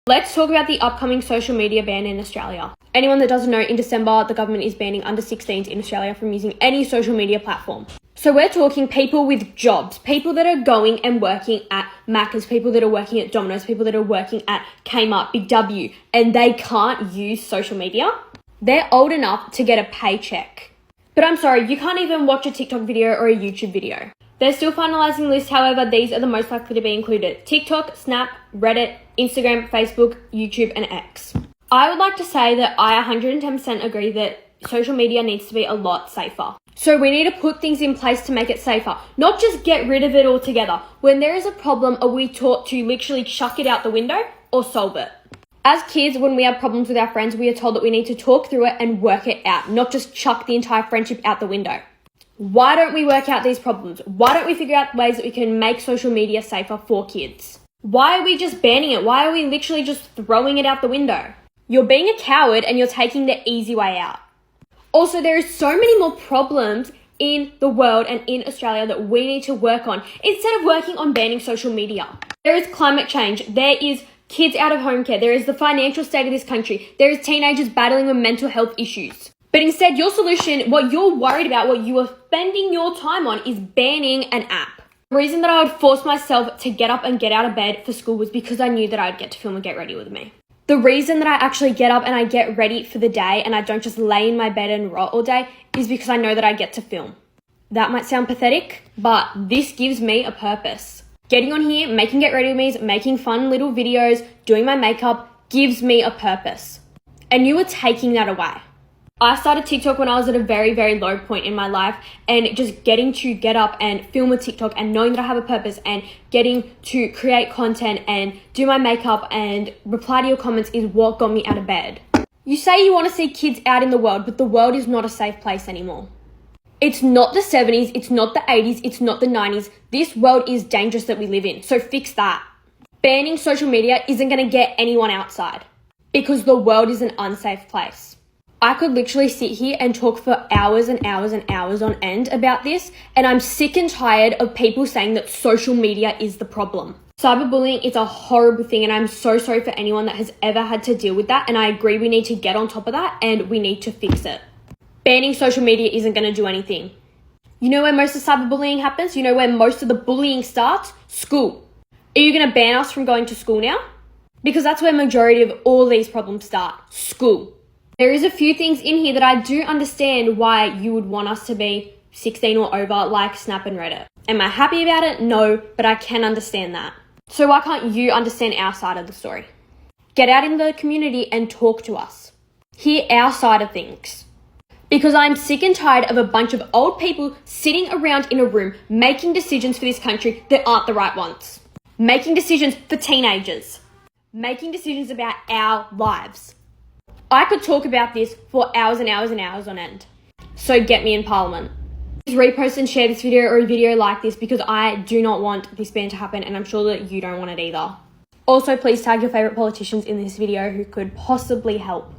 Let's talk about the upcoming social media ban in Australia. Anyone that doesn't know, in December, the government is banning under 16s in Australia from using any social media platform. So we're talking people with jobs, people that are going and working at Macca's, people that are working at Domino's, people that are working at Kmart, Big W, and they can't use social media. They're old enough to get a paycheck. But I'm sorry, you can't even watch a TikTok video or a YouTube video. They're still finalising the list, however, these are the most likely to be included. TikTok, Snap, Reddit, Instagram, Facebook, YouTube, and X. I would like to say that I 110% agree that social media needs to be a lot safer. So we need to put things in place to make it safer, not just get rid of it altogether. When there is a problem, are we taught to literally chuck it out the window or solve it? As kids, when we have problems with our friends, we are told that we need to talk through it and work it out, not just chuck the entire friendship out the window. Why don't we work out these problems? Why don't we figure out ways that we can make social media safer for kids? Why are we just banning it? Why are we literally just throwing it out the window? You're being a coward and you're taking the easy way out. Also, there is so many more problems in the world and in Australia that we need to work on instead of working on banning social media. There is climate change. There is kids out of home care. There is the financial state of this country. There is teenagers battling with mental health issues. But instead, your solution, what you're worried about, what you are spending your time on is banning an app. The reason that I would force myself to get up and get out of bed for school was because I knew that I'd get to film and get ready with me. The reason that I actually get up and I get ready for the day and I don't just lay in my bed and rot all day is because I know that I get to film. That might sound pathetic, but this gives me a purpose. Getting on here, making Get Ready With Me's, making fun little videos, doing my makeup gives me a purpose. And you are taking that away. I started TikTok when I was at a very, very low point in my life, and just getting to get up and film a TikTok and knowing that I have a purpose and getting to create content and do my makeup and reply to your comments is what got me out of bed. You say you want to see kids out in the world, but the world is not a safe place anymore. It's not the 70s, it's not the 80s, it's not the 90s. This world is dangerous that we live in, so fix that. Banning social media isn't going to get anyone outside because the world is an unsafe place. I could literally sit here and talk for hours and hours and hours on end about this, and I'm sick and tired of people saying that social media is the problem. Cyberbullying is a horrible thing, and I'm so sorry for anyone that has ever had to deal with that, and I agree we need to get on top of that and we need to fix it. Banning social media isn't going to do anything. You know where most of cyberbullying happens? You know where most of the bullying starts? School. Are you going to ban us from going to school now? Because that's where majority of all these problems start. School. There is a few things in here that I do understand why you would want us to be 16 or over, like Snap and Reddit. Am I happy about it? No, but I can understand that. So why can't you understand our side of the story? Get out in the community and talk to us. Hear our side of things. Because I'm sick and tired of a bunch of old people sitting around in a room making decisions for this country that aren't the right ones. Making decisions for teenagers. Making decisions about our lives. I could talk about this for hours and hours and hours on end. So get me in Parliament. Please repost and share this video or a video like this because I do not want this ban to happen, and I'm sure that you don't want it either. Also, please tag your favourite politicians in this video who could possibly help.